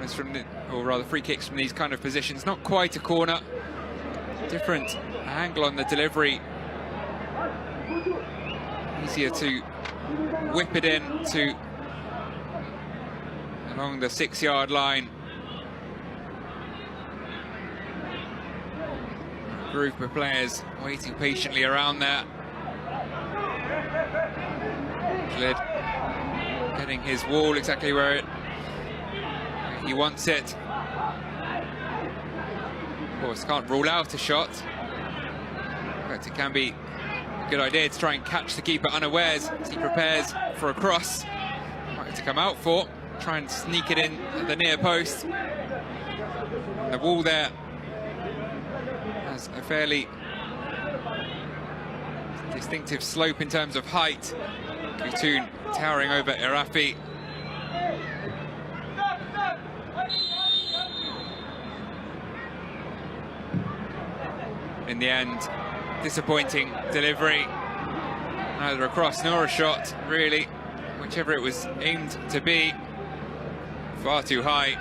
corners from the, or rather free kicks from these kind of positions. Not quite a corner. Different angle on the delivery. Easier to whip it in to along the 6-yard line. A group of players waiting patiently around there. Glid getting his wall exactly where he wants it. Of course, can't rule out a shot. But it can be a good idea to try and catch the keeper unawares as he prepares for a cross. Might have to come out for, try and sneak it in at the near post. And the wall there has a fairly distinctive slope in terms of height. Kutun towering over Irafi. In the end, disappointing delivery. Neither a cross nor a shot, really. Whichever it was aimed to be. Far too high.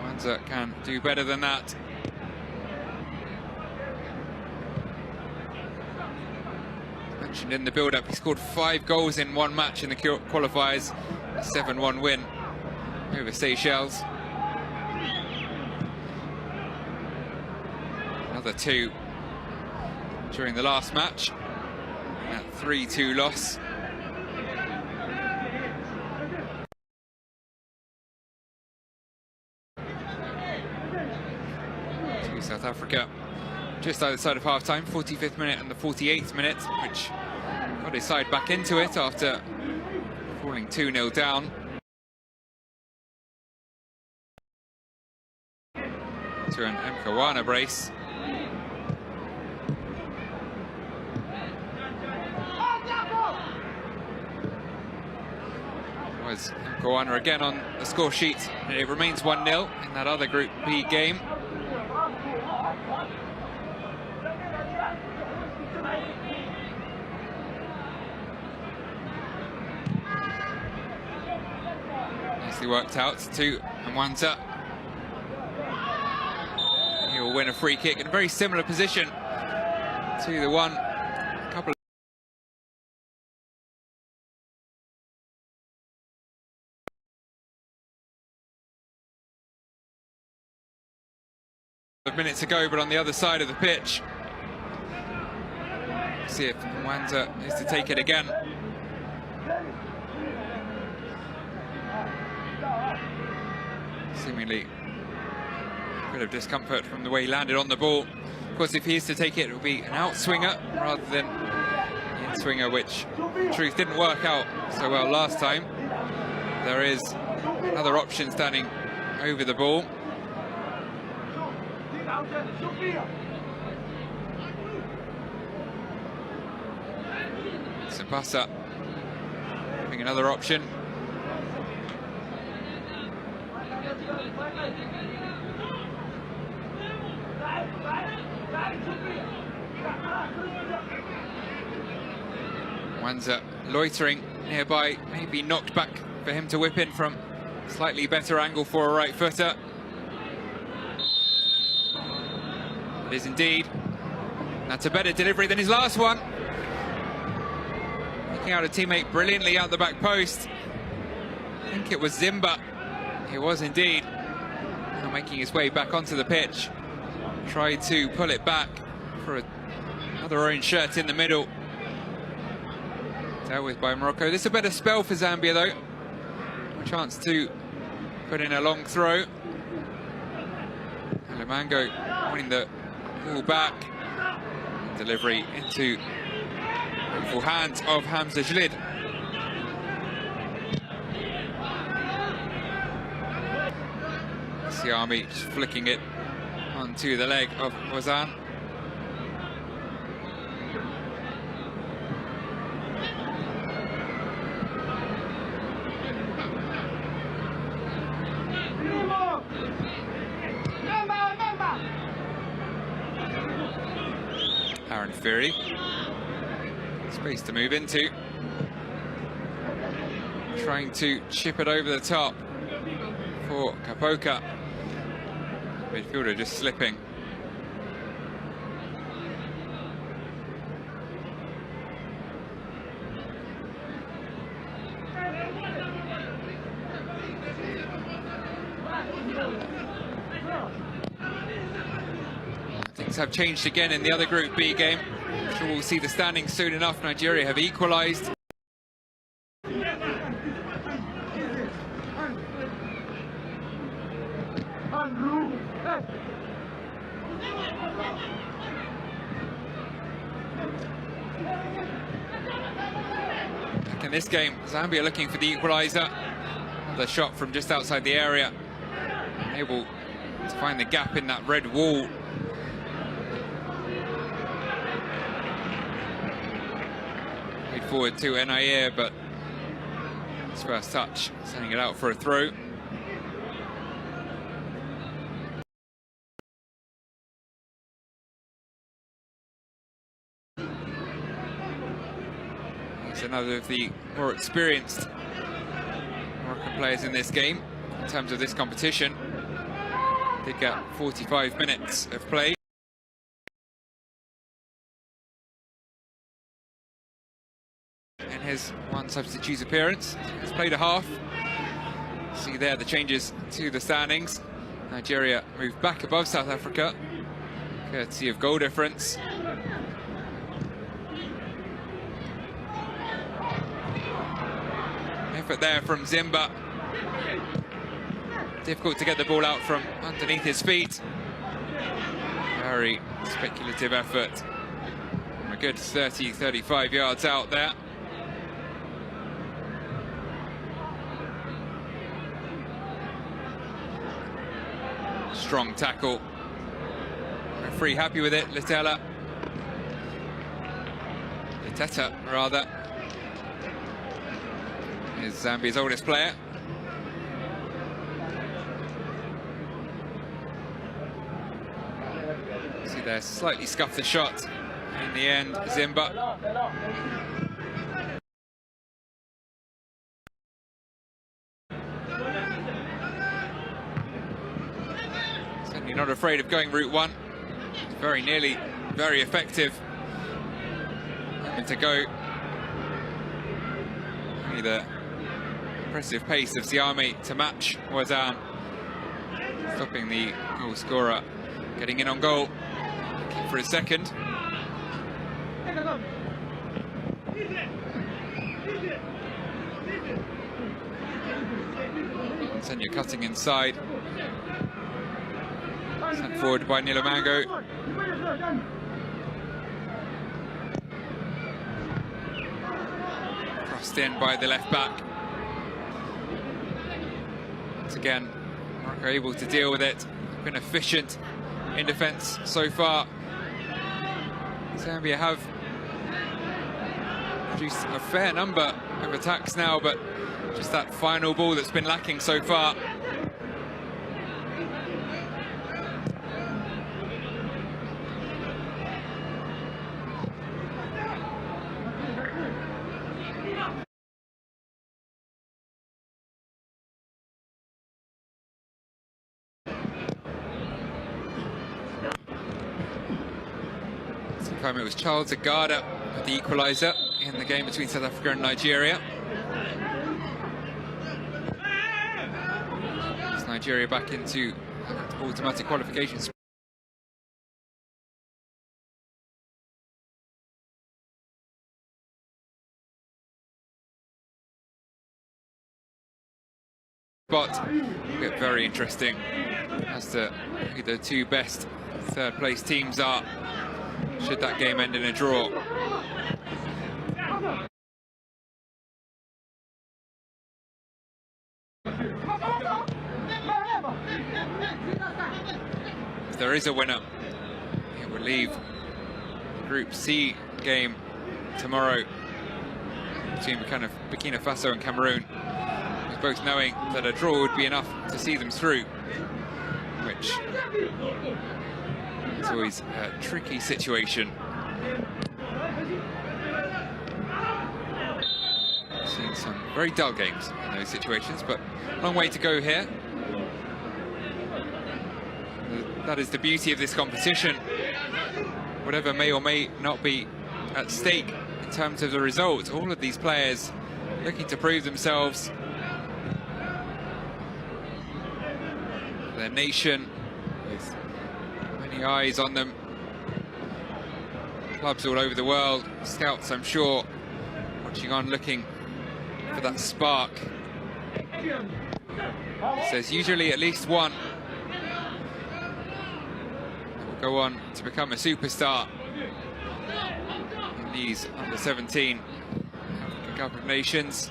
Wanza can do better than that. Mentioned in the build-up, he scored 5 goals in one match in the qualifiers. A 7-1 win over Seychelles. Another 2 during the last match. That 3-2 loss. To South Africa. Just outside of half-time, 45th minute and the 48th minute, which got his side back into it after falling 2-0 down. To an Mkawana brace. Was Mkawana again on the score sheet. It remains 1-0 in that other Group B game. Nicely worked out to Mwanta. He will win a free kick in a very similar position to the one a couple of minutes ago, but on the other side of the pitch. See if Mwanta is to take it again. Seemingly a bit of discomfort from the way he landed on the ball. Of course, if he is to take it, it will be an outswinger rather than the in-swinger, which in truth didn't work out so well last time. There is another option standing over the ball. Sabasa having another option. Wanza loitering nearby, maybe knocked back for him to whip in from a slightly better angle for a right footer. It is indeed. That's a better delivery than his last one. Picking out a teammate brilliantly out the back post. I think it was Zimba. It was indeed. Now making his way back onto the pitch. Tried to pull it back for another orange shirt in the middle. Dealt with by Morocco. This is a better spell for Zambia though. A chance to put in a long throw. Lamango winning the ball back. Delivery into the full hands of Hamza Jalid. Siami just flicking it onto the leg of Wazan. Aaron Fury. Space to move into. trying to chip it over the top for Kapoka. Midfielder just slipping. Things have changed again in the other Group B game. I'm sure we'll see the standings soon enough. Nigeria have equalised. Back in this game, Zambia looking for the equaliser. Another shot from just outside the area. Able to find the gap in that red wall. Lead forward to Nair, but his first touch, sending it out for a throw. He's another of the more experienced Moroccan players in this game, in terms of this competition. Did get 45 minutes of play. In his one substitute appearance, he's played a half. See there the changes to the standings. Nigeria moved back above South Africa, courtesy of goal difference. Effort there from Zimba. Difficult to get the ball out from underneath his feet. Very speculative effort. From a good 30-35 yards out there. Strong tackle. Referee happy with it, Liteta rather. Is Zambia's oldest player. See there, slightly scuffed the shot. In the end, Zimba. Certainly not afraid of going route one. Very nearly, very effective. And to go. Only the impressive pace of Siame to match Wazan. Stopping the goal scorer. Getting in on goal. Looking for his second. Senya cutting inside. Sent forward by Nilomango. Crossed in by the left back. Once again, Morocco able to deal with it. Been efficient in defence so far. Zambia have produced a fair number of attacks now, but just that final ball that's been lacking so far. It was Charles Agada with the equaliser in the game between South Africa and Nigeria. It's Nigeria back into automatic qualification spot. Will get very interesting as to who the two best third place teams are, should that game end in a draw. If there is a winner, it will leave the Group C game tomorrow between Burkina Faso and Cameroon, with both knowing that a draw would be enough to see them through, which it's always a tricky situation. Seen some very dull games in those situations, but a long way to go here. That is the beauty of this competition. Whatever may or may not be at stake in terms of the result, all of these players looking to prove themselves, their nation, with many eyes on them. Clubs all over the world, scouts I'm sure, watching on, looking for that spark. There's usually at least one that will go on to become a superstar in these under-17 African Cup of Nations.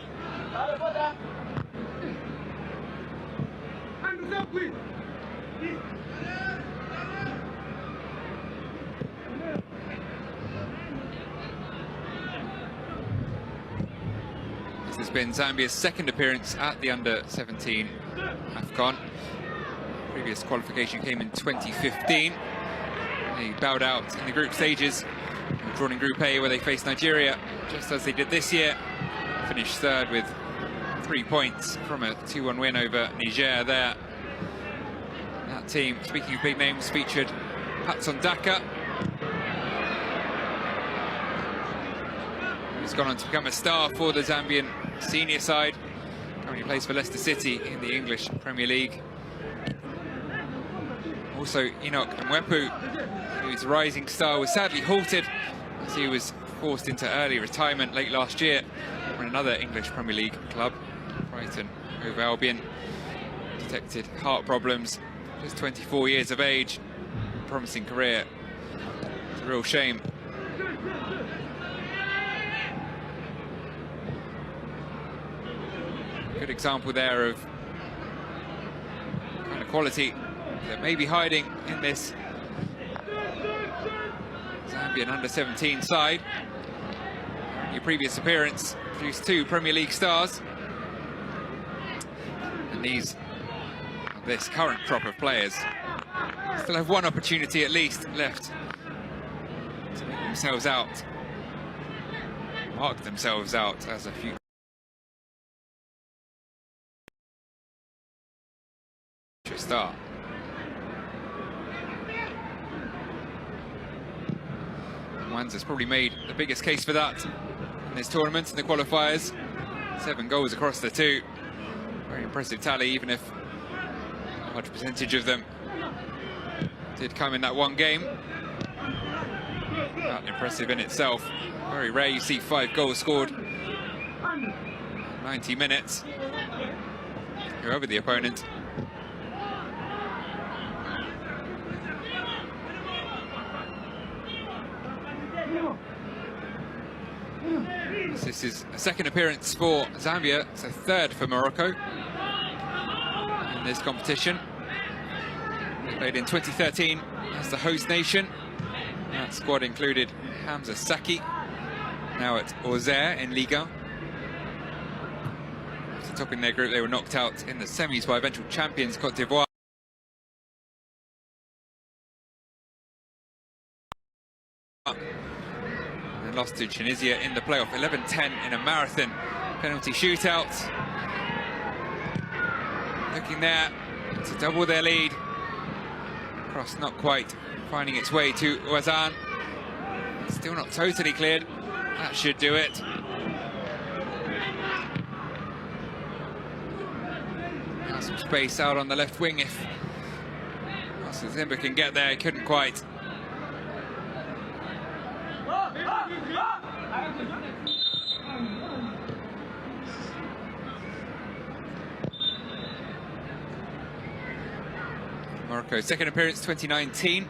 This has been Zambia's second appearance at the under-17 Afcon. Previous qualification came in 2015. They bowed out in the group stages, drawn in Group A where they faced Nigeria, just as they did this year. Finished third with 3 points from a 2-1 win over Niger there. That team, speaking of big names, featured Patson Daka, who's gone on to become a star for the Zambian senior side. Currently plays for Leicester City in the English Premier League. Also Enoch Mwepu, whose rising star was sadly halted as he was forced into early retirement late last year from another English Premier League club, Brighton Hove Albion. Detected heart problems, just 24 years of age, promising career. It's a real shame. Good example there of kind of quality that may be hiding in this Zambian under-17 side. In your previous appearance, produced 2 Premier League stars. And this current crop of players still have one opportunity at least left to make themselves out, mark themselves out as a future star. Mwanza's probably made the biggest case for that in this tournament, in the qualifiers. 7 goals across the 2. Very impressive tally, even if a large percentage of them did come in that one game. Not impressive in itself. Very rare you see 5 goals scored in 90 minutes, whoever the opponent. This is a second appearance for Zambia. It's a third for Morocco in this competition. They played in 2013 as the host nation. That squad included Hamza Saki, now at Auxerre in Liga. After topping their group, they were knocked out in the semis by eventual champions Cote d'Ivoire. Lost to Tunisia in the playoff, 11-10 in a marathon penalty shootout. Looking there to double their lead. Cross not quite finding its way to Ouazan. Still not totally cleared. That should do it. Now some space out on the left wing if Zimba can get there. He couldn't quite. Morocco's second appearance, 2019,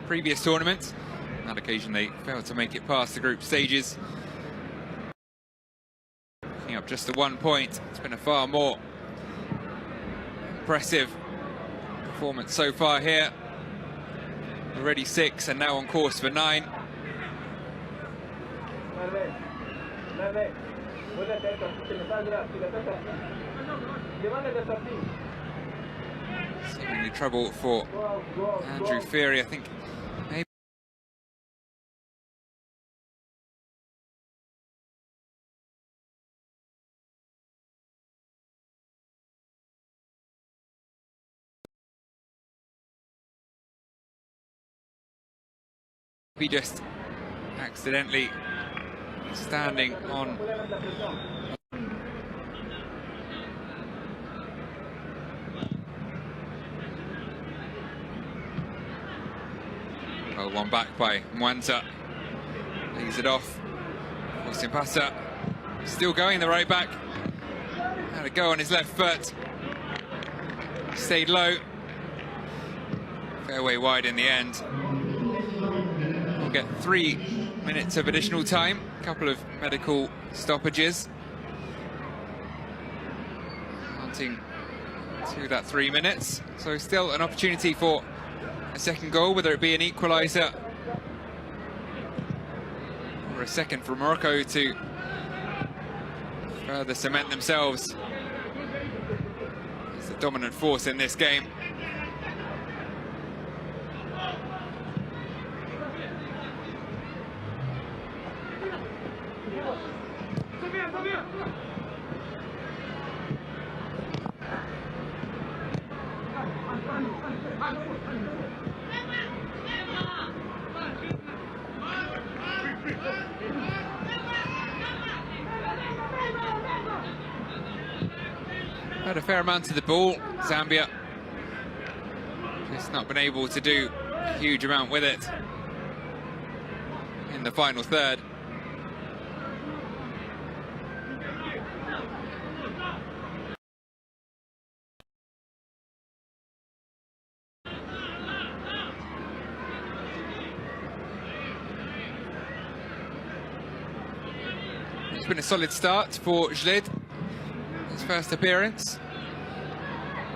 previous tournament. On that occasion they failed to make it past the group stages. Picking up just the 1 point. It's been a far more impressive performance so far here. Already 6 and now on course for 9. Seemingly trouble for Andrew Feary, I think. Maybe He just accidentally standing on. Well, one back by Mwanta. Leaves it off. Simpasa still going, the right back. Had a go on his left foot. Stayed low. Fairway wide in the end. We'll get 3 minutes of additional time. A couple of medical stoppages. Counting to that 3 minutes. So still an opportunity for a second goal, whether it be an equaliser or a second for Morocco to further cement themselves as the dominant force in this game. Had a fair amount of the ball, Zambia. Just not been able to do a huge amount with it in the final third. It's been a solid start for Jlid. His first appearance.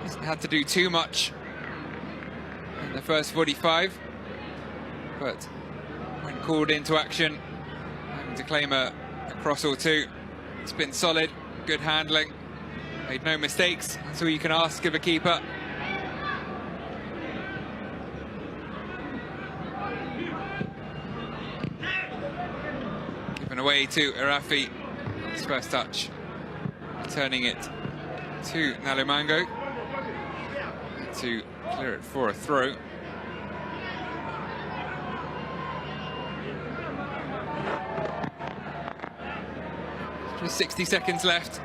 Hasn't had to do too much in the first 45, but when called into action, having to claim a cross or two, it's been solid, good handling, made no mistakes. That's all you can ask of a keeper. Given away to Arafi, his first touch. Turning it to Nalumango to clear it for a throw. Just 60 seconds left.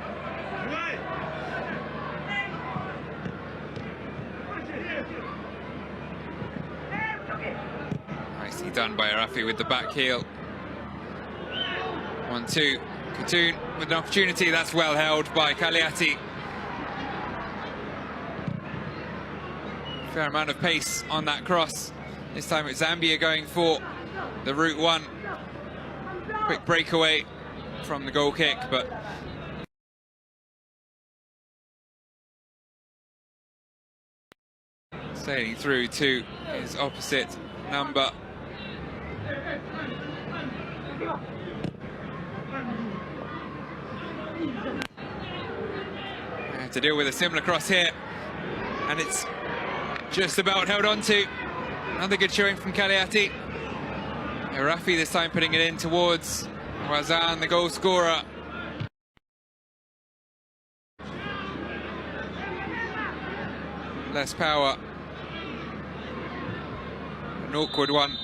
Nicely done by Arafi with the back heel. 1-2. Katoon with an opportunity, that's well held by Kaliati. Fair amount of pace on that cross. This time it's Zambia going for the route one. Quick breakaway from the goal kick, but sailing through to his opposite number. To deal with a similar cross here, and it's just about held on to. Another good showing from Kaliati. Rafi this time putting it in towards Wazan, the goal scorer. Less power. An awkward one.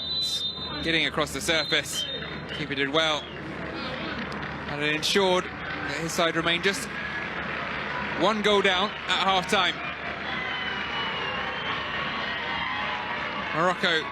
Getting across the surface. Keeper did well. And it ensured that his side remained just one goal down at half-time. Morocco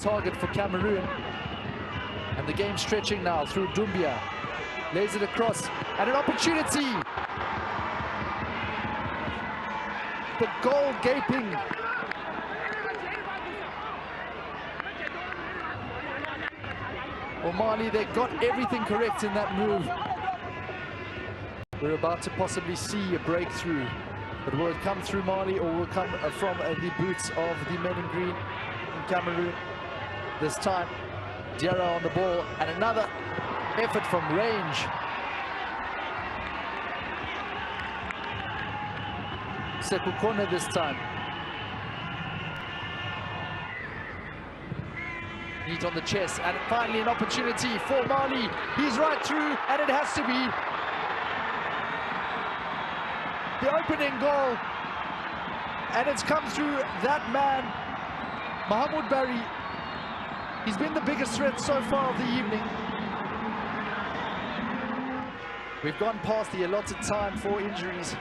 target for Cameroon. And the game stretching now through Doumbia. Lays it across, and an opportunity. The goal gaping. Well, Mali, they got everything correct in that move. We're about to possibly see a breakthrough. But will it come through Mali, or will it come from the boots of the men in green in Cameroon? This time, Diarra on the ball, and another effort from range. Sekukona this time. Neat on the chest, and finally an opportunity for Mali. He's right through, and it has to be the opening goal. And it's come through that man, Mahmoud Barry. He's been the biggest threat so far of the evening. We've gone past the allotted time for injuries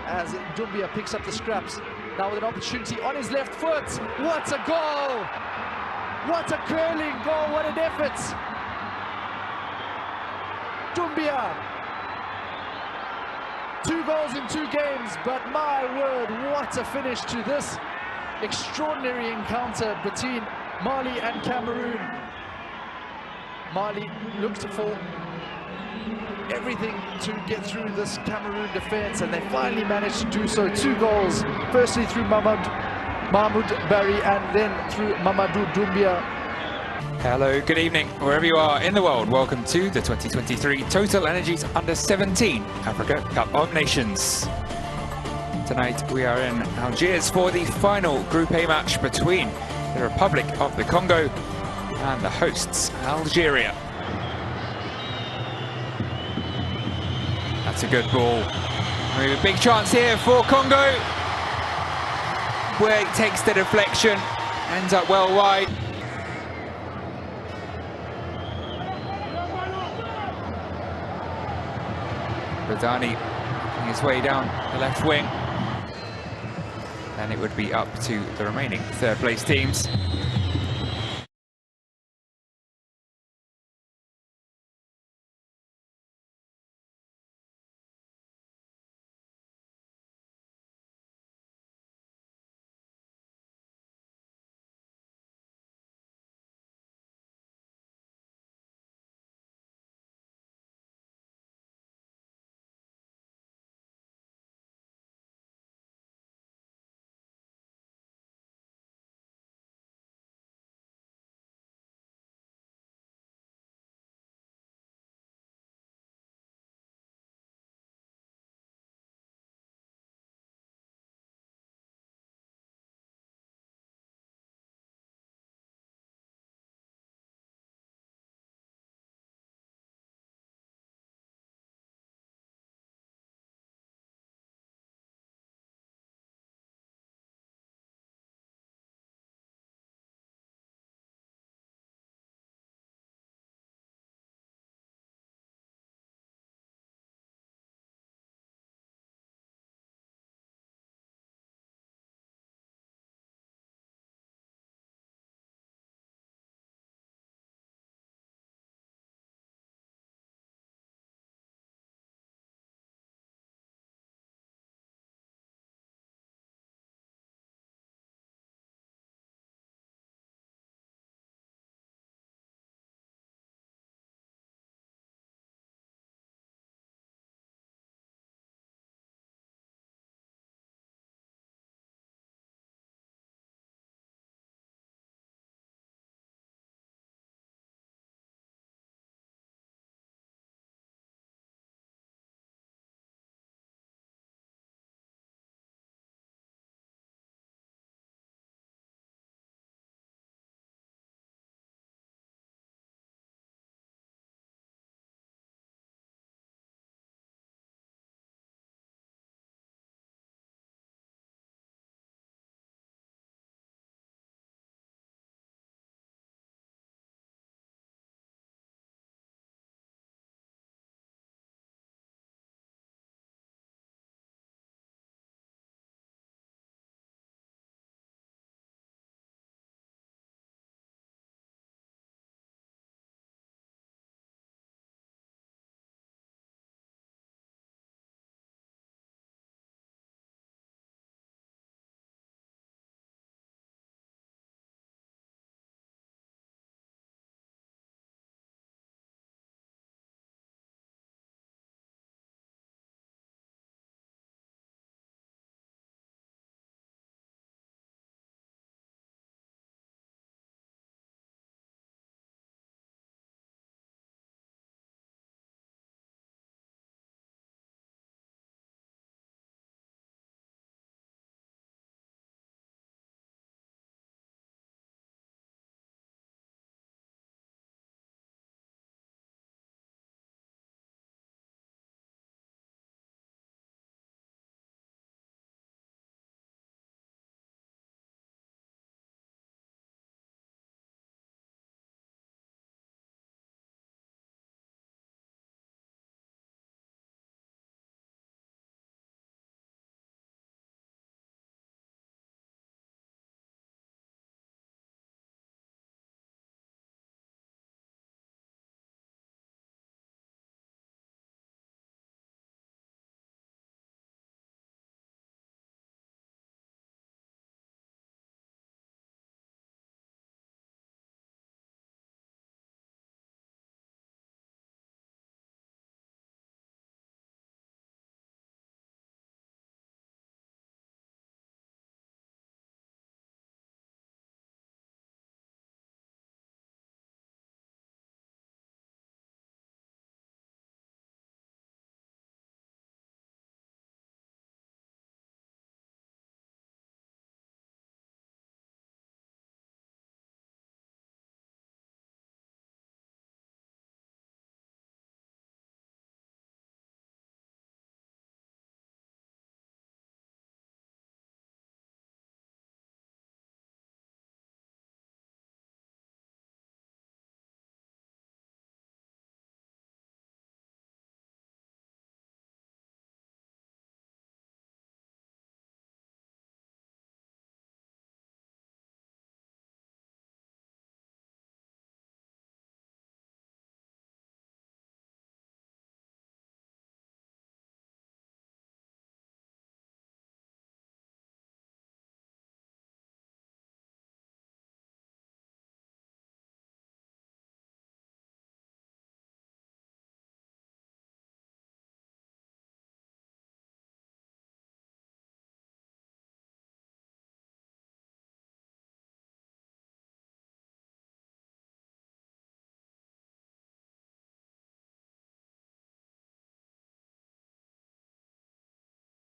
as Doumbia picks up the scraps. Now with an opportunity on his left foot. What a goal! What a curling goal, what an effort! Doumbia! 2 goals in 2 games, but my word, what a finish to this extraordinary encounter between Mali and Cameroon. Mali looked for everything to get through this Cameroon defense, and they finally managed to do so. 2 goals, firstly through Mahmoud Barry, and then through Mamadou Doumbia. Hello, good evening, wherever you are in the world. Welcome to the 2023 Total Energies Under-17 Africa Cup of Nations. Tonight we are in Algiers for the final Group A match between the Republic of the Congo and the hosts, Algeria. That's a good ball. We have a big chance here for Congo, where it takes the deflection, ends up well wide. Badani making his way down the left wing. And it would be up to the remaining third place teams.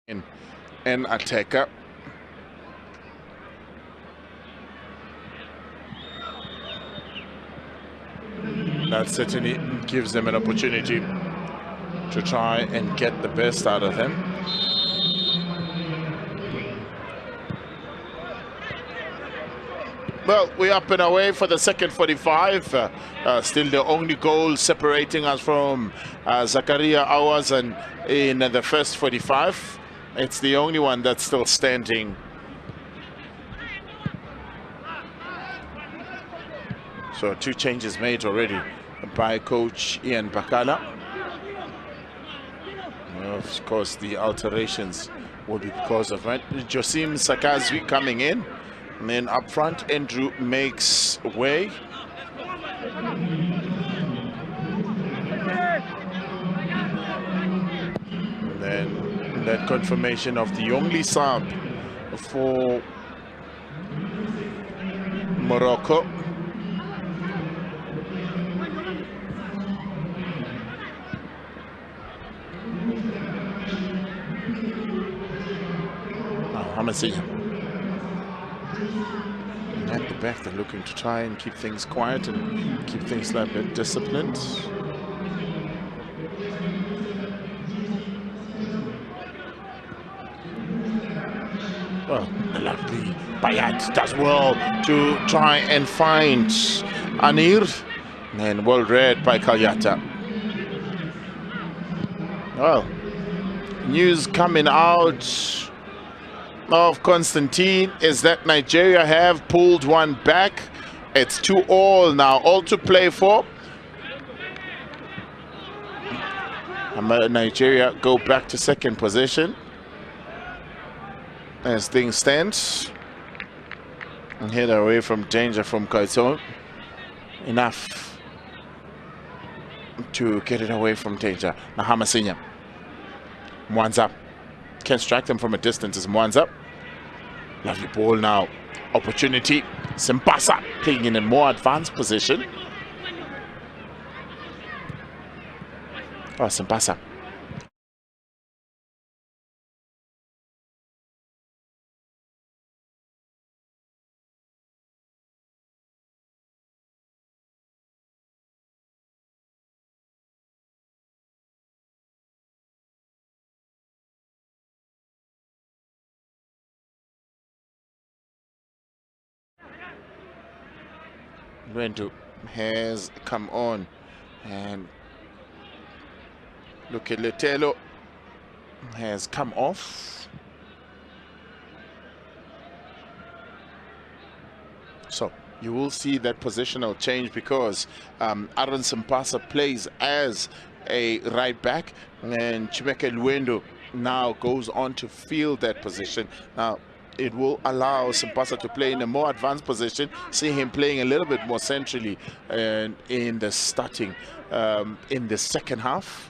an attacker. That certainly gives them an opportunity to try and get the best out of him. Well, we're up and away for the second 45. Still the only goal separating us from Zakaria Awas and in the first 45. It's the only one that's still standing. So 2 changes made already by coach Ian Bakala. Of course, the alterations will be because of Josim Sakazwi coming in. And then up front, Andrew makes way. And then that confirmation of the only sub for Morocco. Hamasina. At the back, they're looking to try and keep things quiet and keep things a bit disciplined. Well, lovely Bayat does well to try and find Anir, and well read by Kalyata. Well, news coming out of Constantine is that Nigeria have pulled one back. It's 2-all now, all to play for. Nigeria go back to second position as things stand. And head away from danger from Kaiton. Enough to get it away from danger. Now Hamasina. Mwanza can strike them from a distance as Mwanza. Lovely ball now. Opportunity. Simpasa playing in a more advanced position. Oh, Simpasa. Rendu has come on, and look at Letelo has come off. So you will see that positional change because Aaron Simpasa plays as a right back, and Chimeke Luendo now goes on to field that position. Now it will allow Simpasa to play in a more advanced position, see him playing a little bit more centrally in the starting in the second half.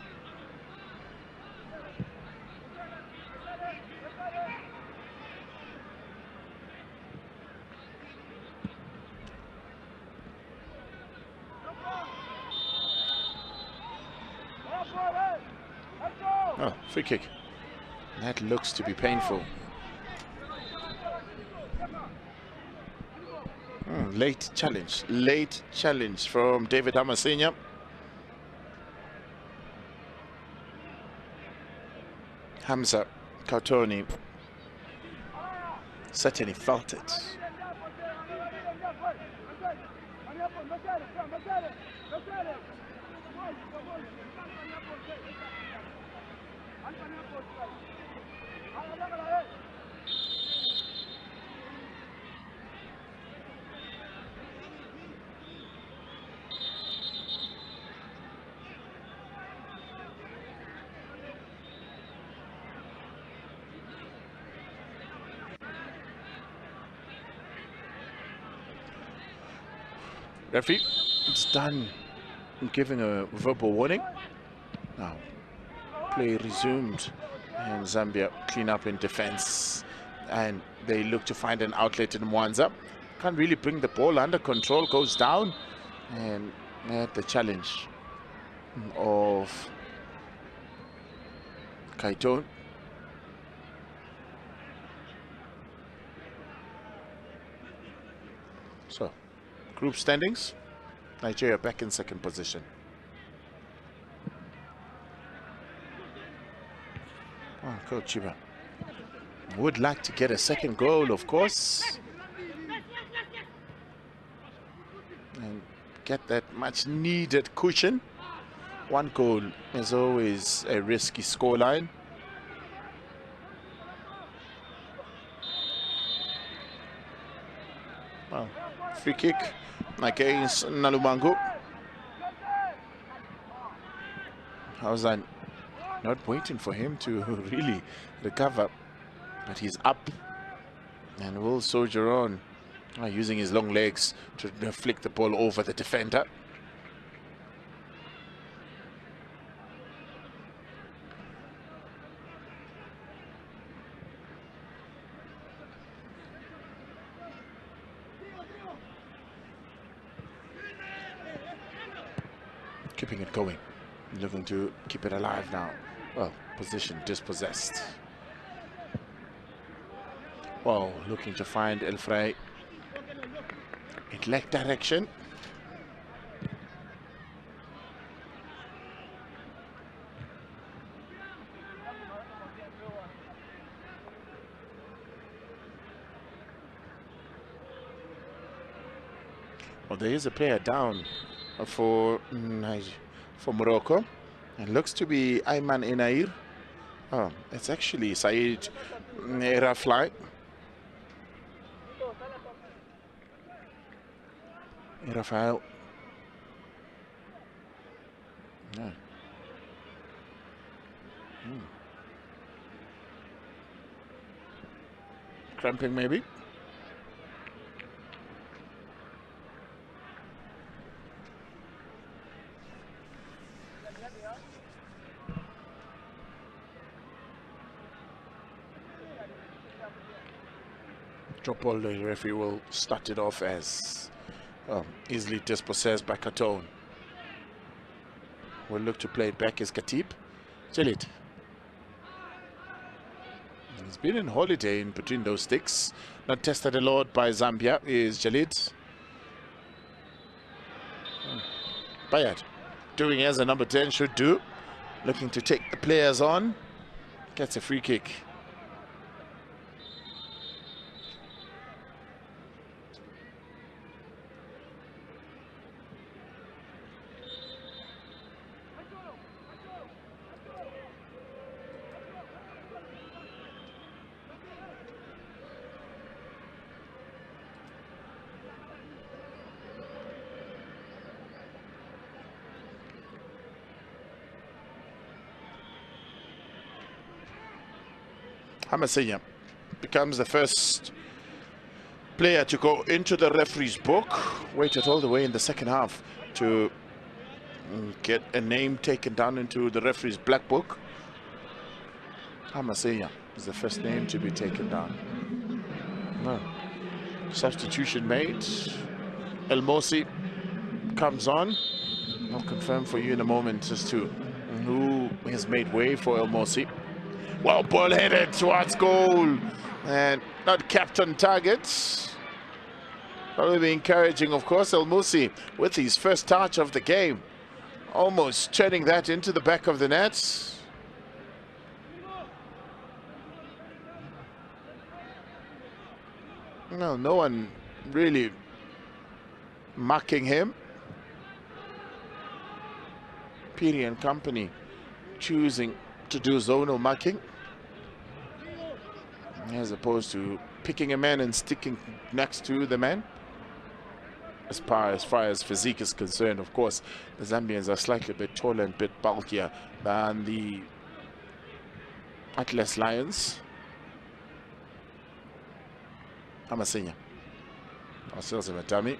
Oh, free kick. That looks to be painful. Late challenge from David Hamasina. Hamza Kautoni certainly felt it. Referee, it's done giving a verbal warning. Now, play resumed, and Zambia clean up in defense, and they look to find an outlet in Mwanza. Can't really bring the ball under control, goes down, and at the challenge of Kaiton. Group standings, Nigeria back in second position. Oh, Coach Chiba would like to get a second goal, of course, and get that much needed cushion. One goal is always a risky scoreline. Well, free kick against Nalumango. How's that? Not waiting for him to really recover, but he's up and will soldier on, using his long legs to flick the ball over the defender. Keeping it going, looking to keep it alive now. Well, position dispossessed. Well, looking to find El Frey. It lacked direction. Well, there is a player down for Morocco. It looks to be Ayman Enair. Oh, it's actually Said Rafly. Rafael. Yeah. Cramping maybe. Drop ball, the referee will start it off as easily dispossessed by Katone. Will look to play it back as Khatib. Jalid. He's been in holiday in between those sticks. Not tested a lot by Zambia is Jalid. Bayat doing as a number 10 should do. Looking to take the players on. Gets a free kick. Hamasenya becomes the first player to go into the referee's book. Waited all the way in the second half to get a name taken down into the referee's black book. Hamasenya is the first name to be taken down. No. Substitution made. El Mosi comes on. I'll confirm for you in a moment as to who has made way for El Mosi. Well, ball headed towards goal and not kept on target. Probably encouraging, of course, El Mosi with his first touch of the game. Almost turning that into the back of the net. No one really marking him. Piri and company choosing to do zonal marking as opposed to picking a man and sticking next to the man. As far as physique is concerned, of course, the Zambians are slightly a bit taller and a bit bulkier than the Atlas Lions. Hamasenya. Ourselves a dummy.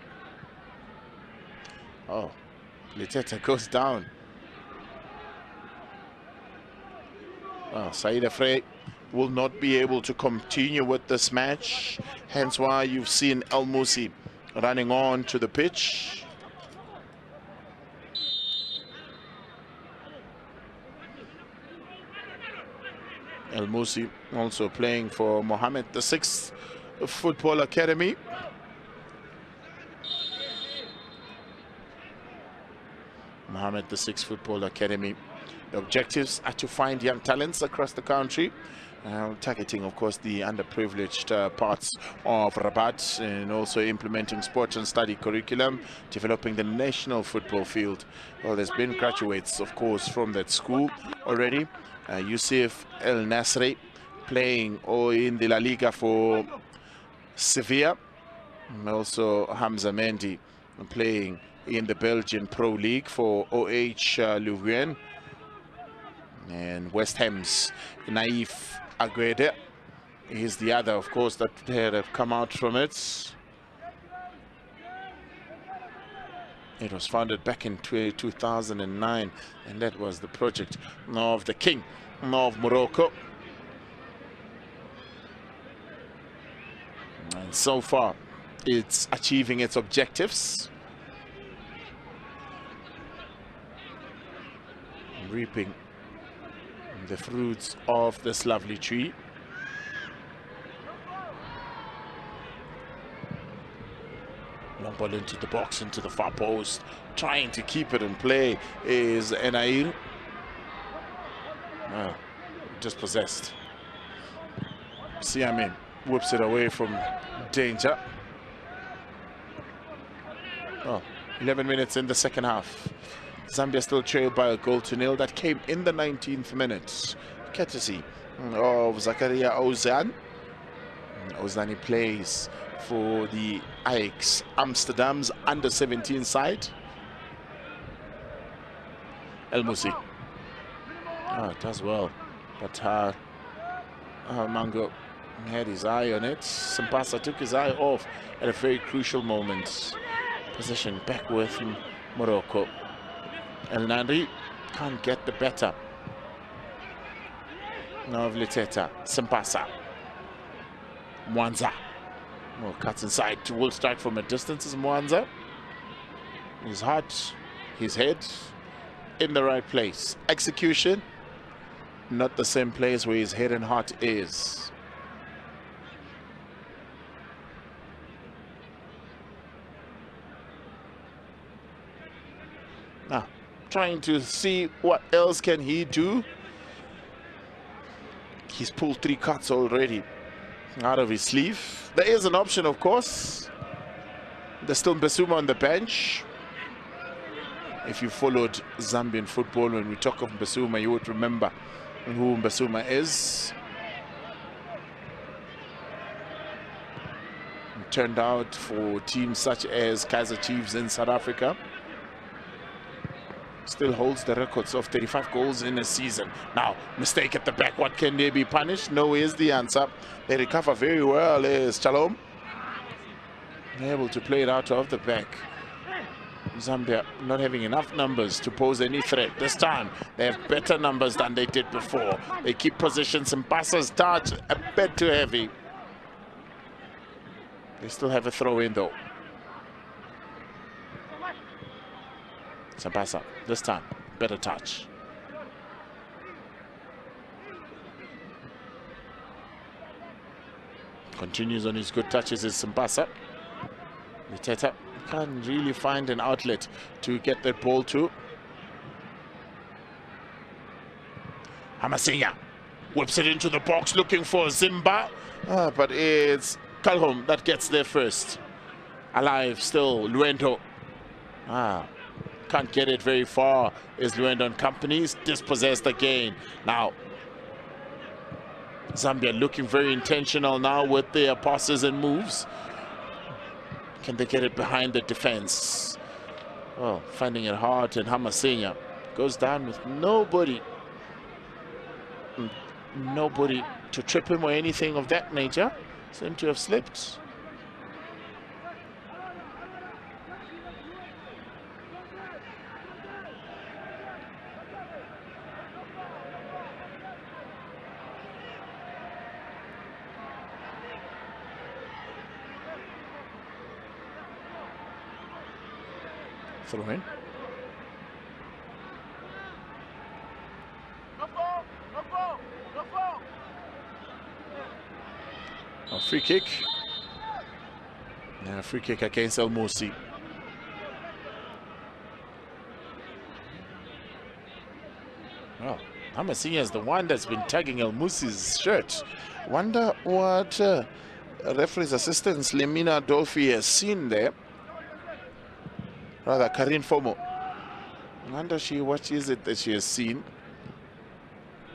Oh, Liteta goes down. Said Afrey will not be able to continue with this match. Hence why you've seen El Mosi running on to the pitch. El Mosi also playing for Mohammed VI Football Academy. Mohammed VI Football Academy. The objectives are to find young talents across the country, targeting, of course, the underprivileged parts of Rabat, and also implementing sports and study curriculum, developing the national football field. Well, there's been graduates, of course, from that school already. Yusuf El Nasri playing in the La Liga for Sevilla. And also Hamza Mendy playing in the Belgian Pro League for OH Leuven. And West Ham's Naif Aguede is the other, of course, that have come out from it. It was founded back in 2009, and that was the project of the King of Morocco. And so far, it's achieving its objectives, reaping the fruits of this lovely tree. Long ball into the box, into the far post, trying to keep it in play is Enair. Dispossessed. Siamin whips it away from danger. 11 minutes in the second half. Zambia still trailed by a goal to nil. That came in the 19th minute, courtesy of Zakaria Ozan. Ozani plays for the Ajax Amsterdam's under-17 side. El Musi. It does well, but Mango had his eye on it. Sampasa took his eye off at a very crucial moment. Possession back with Morocco. El Nandri can't get the better of Liteta. Sampasa. Mwanza. Cuts inside. Will strike from a distance is Mwanza. His heart, his head in the right place. Execution, not the same place where his head and heart is. Now, trying to see what else can he do. He's pulled 3 cuts already out of his sleeve. There is an option, of course. There's still Mbesuma on the bench. If you followed Zambian football, when we talk of Mbesuma, you would remember who Mbesuma is. It turned out for teams such as Kaizer Chiefs in South Africa. Still holds the records of 35 goals in a season. Now, mistake at the back. What can they be punished? No is the answer. They recover very well. Is Shalom able to play it out of the back. Zambia not having enough numbers to pose any threat. This time, they have better numbers than they did before. They keep positions and passes touch a bit too heavy. They still have a throw in though. Sampasa, this time, better touch. Continues on his good touches is Sampasa. Liteta can't really find an outlet to get that ball to. Hamasinya whips it into the box looking for Zimba. But it's Calhoun that gets there first. Alive still, Luendo. Can't get it very far. Is Luendo and companies dispossessed again. Now, Zambia looking very intentional now with their passes and moves. Can they get it behind the defense? Oh, finding it hard, and Hamasinya goes down with nobody to trip him or anything of that nature. Seem to have slipped. Throw in. A free kick. Yeah, free kick against El Musi. Well, I'm seeing as the one that's been tagging El Musi's shirt. Wonder what referee's assistant Lemina Dolphy has seen there. Rather, Karin Fomo. Wonder what is it that she has seen.